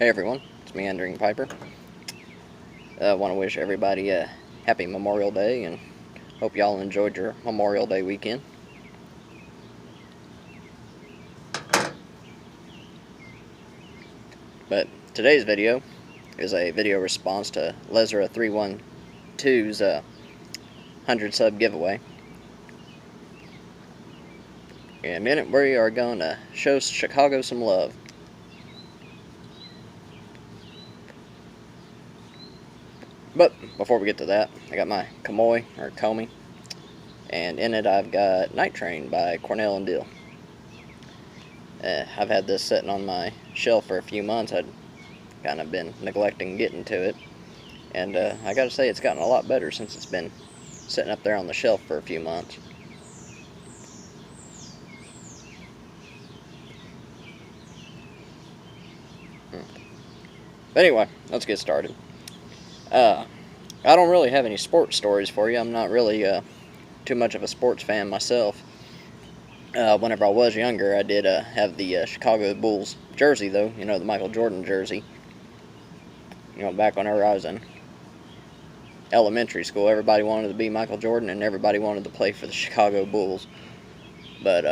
Hey everyone, it's Meandering Piper. I want to wish everybody a happy Memorial Day and hope y'all enjoyed your Memorial Day weekend. But today's video is a video response to Lezra 312's 100 sub giveaway. In a minute we are going to show Chicago some love. But before we get to that, I got my Comey, and in it I've got Night Train by Cornell and Dill. I've had this sitting on my shelf for a few months. I'd kind of been neglecting getting to it, and I gotta say it's gotten a lot better since it's been sitting up there on the shelf for a few months. But anyway, let's get started. I don't really have any sports stories for you. I'm not really too much of a sports fan myself. Whenever I was younger, I did have the Chicago Bulls jersey, though. You know, the Michael Jordan jersey. You know, back whenever I was in elementary school, everybody wanted to be Michael Jordan, and everybody wanted to play for the Chicago Bulls. But,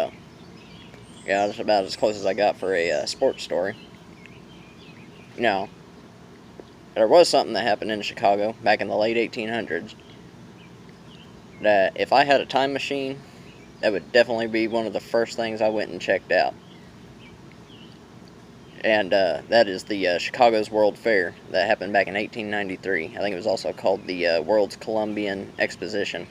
yeah, that's about as close as I got for a sports story. Now, there was something that happened in Chicago back in the late 1800s that if I had a time machine, that would definitely be one of the first things I went and checked out. And that is the Chicago's World Fair that happened back in 1893. I think it was also called the World's Columbian Exposition.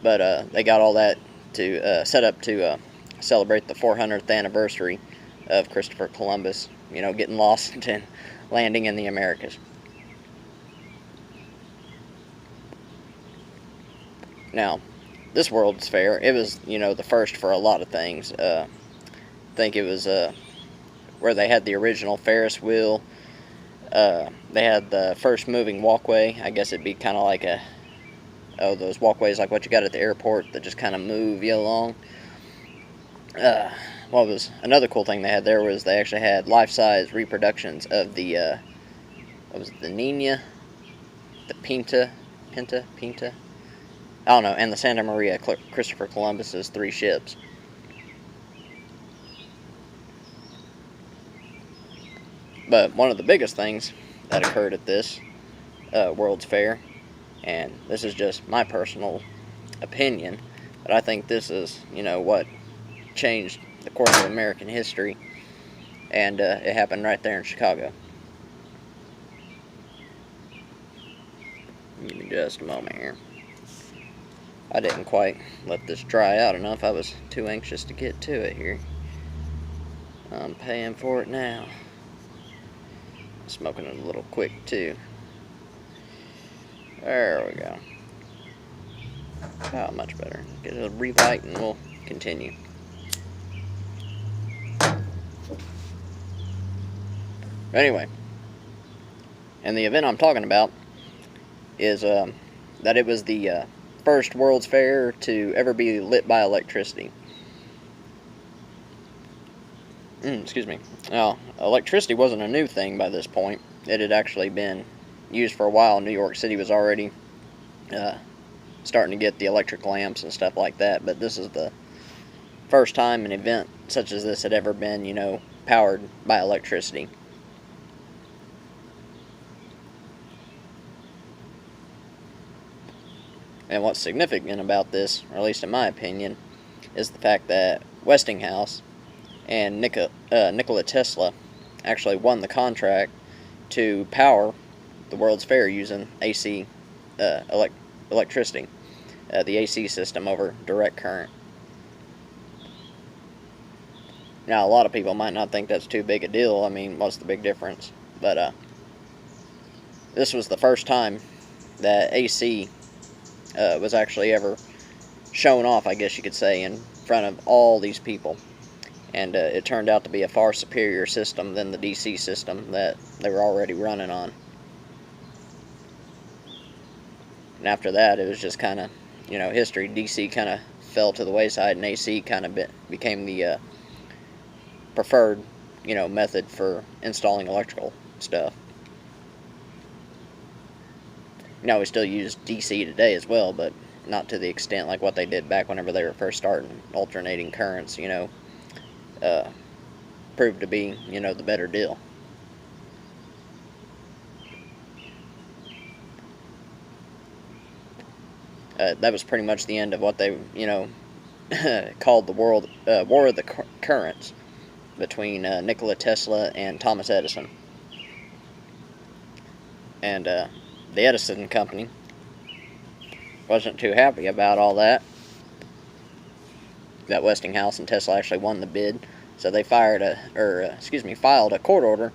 But they got all that to set up to celebrate the 400th anniversary of Christopher Columbus, you know, getting lost and landing in the Americas. Now, this World's Fair, it was, you know, the first for a lot of things. I think it was where they had the original Ferris wheel. They had the first moving walkway. I guess it'd be kind of like those walkways like what you got at the airport that just kind of move you along. What was another cool thing they had there was they actually had life-size reproductions of the, what was it, the Nina, the Pinta, I don't know, and the Santa Maria, Christopher Columbus's 3 ships. But one of the biggest things that occurred at this World's Fair, and this is just my personal opinion, but I think this is, you know, what changed the course of American history, and it happened right there in Chicago. Give me just a moment here. I didn't quite let this dry out enough. I was too anxious to get to it here. I'm paying for it now. Smoking it a little quick too. There we go. Oh, much better. Get a relight and we'll continue. Anyway, and the event I'm talking about is that it was the first World's Fair to ever be lit by electricity. Excuse me. Now, electricity wasn't a new thing by this point. It had actually been used for a while. New York City was already starting to get the electric lamps and stuff like that, but this is the first time an event such as this had ever been, you know, powered by electricity. And what's significant about this, or at least in my opinion, is the fact that Westinghouse and Nikola Tesla actually won the contract to power the World's Fair using AC electricity, the AC system over direct current. Now, a lot of people might not think that's too big a deal. I mean, what's the big difference? But this was the first time that AC was actually ever shown off, I guess you could say, in front of all these people. And it turned out to be a far superior system than the DC system that they were already running on. And after that, it was just kind of, you know, history. DC kind of fell to the wayside, and AC kind of became the preferred method for installing electrical stuff. We still use DC today as well, but not to the extent like what they did back whenever they were first starting. Alternating currents, proved to be, the better deal. That was pretty much the end of what they, called the War of the Currents between Nikola Tesla and Thomas Edison. And the Edison company wasn't too happy about all that. That Westinghouse and Tesla actually won the bid, so they filed a court order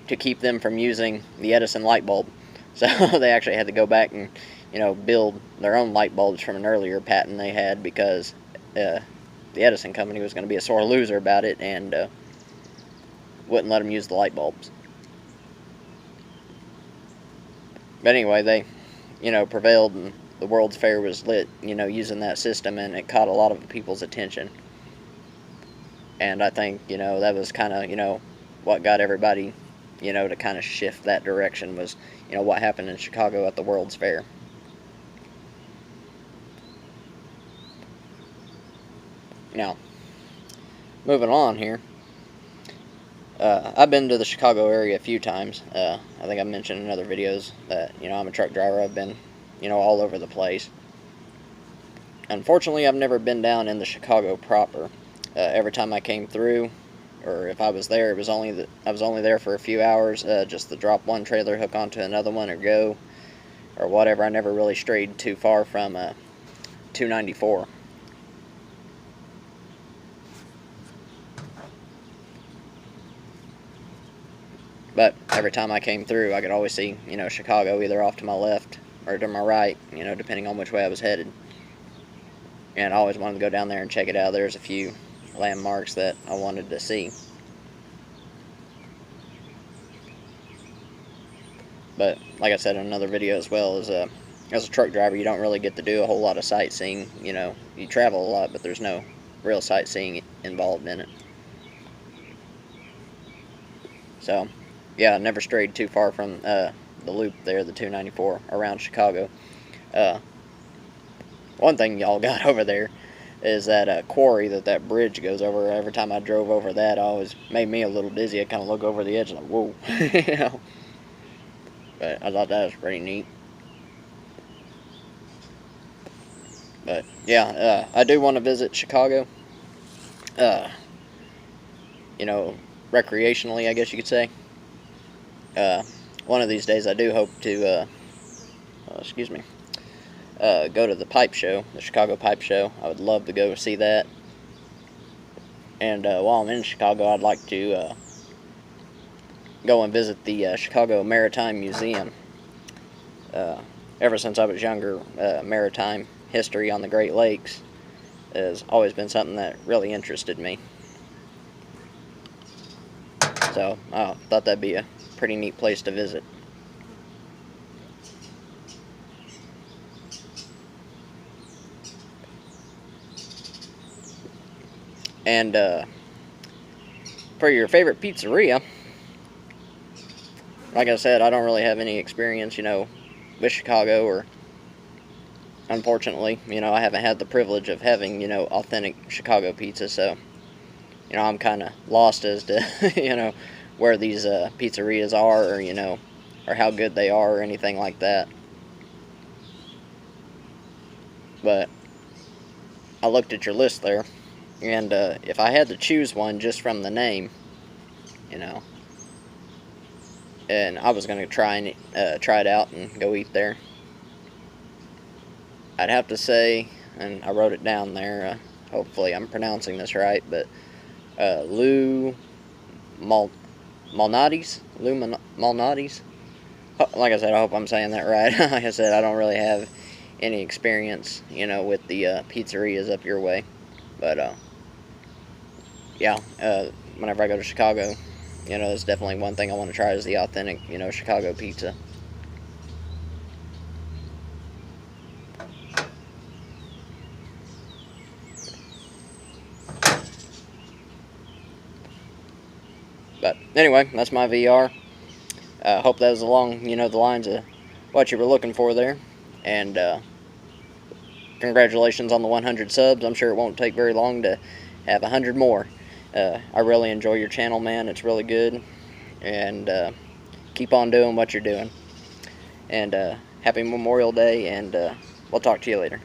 to keep them from using the Edison light bulb. So they actually had to go back and, build their own light bulbs from an earlier patent they had, because the Edison company was going to be a sore loser about it and wouldn't let them use the light bulbs. But anyway, they, prevailed, and the World's Fair was lit, using that system, and it caught a lot of people's attention. And I think, that was kind of, what got everybody, to kind of shift that direction, was, what happened in Chicago at the World's Fair. Now, moving on here, I've been to the Chicago area a few times. I think I mentioned in other videos that, I'm a truck driver. I've been, all over the place. Unfortunately, I've never been down in the Chicago proper. Every time I came through, or if I was there, I was only there for a few hours, just to drop one trailer, hook onto another one, or go, or whatever. I never really strayed too far from 294. But every time I came through, I could always see, Chicago either off to my left or to my right, depending on which way I was headed. And I always wanted to go down there and check it out. There's a few landmarks that I wanted to see. But like I said in another video as well, as a truck driver, you don't really get to do a whole lot of sightseeing. You travel a lot, but there's no real sightseeing involved in it. So, yeah, I never strayed too far from the loop there, the 294, around Chicago. One thing y'all got over there is that quarry that bridge goes over. Every time I drove over that, always made me a little dizzy. I kind of look over the edge and like, whoa. But I thought that was pretty neat. But yeah, I do want to visit Chicago. Recreationally, I guess you could say. One of these days, I do hope to, go to the pipe show, the Chicago Pipe Show. I would love to go see that. And while I'm in Chicago, I'd like to go and visit the Chicago Maritime Museum. Ever since I was younger, maritime history on the Great Lakes has always been something that really interested me. So I thought that'd be a pretty neat place to visit. And for your favorite pizzeria, like I said, I don't really have any experience, with Chicago, or unfortunately, I haven't had the privilege of having, authentic Chicago pizza, so, I'm kind of lost as to, where these pizzerias are, or, or how good they are, or anything like that. But I looked at your list there, and if I had to choose one just from the name, and I was going to try it out and go eat there, I'd have to say, and I wrote it down there, hopefully I'm pronouncing this right, but Lou Malnati's? Lou Malnati's? Like I said, I hope I'm saying that right. Like I said, I don't really have any experience, with the pizzerias up your way. But, yeah, whenever I go to Chicago, that's definitely one thing I want to try, is the authentic, Chicago pizza. But anyway, that's my VR. Hope that was along, the lines of what you were looking for there. And congratulations on the 100 subs. I'm sure it won't take very long to have 100 more. I really enjoy your channel, man. It's really good. And keep on doing what you're doing. And happy Memorial Day, and we'll talk to you later.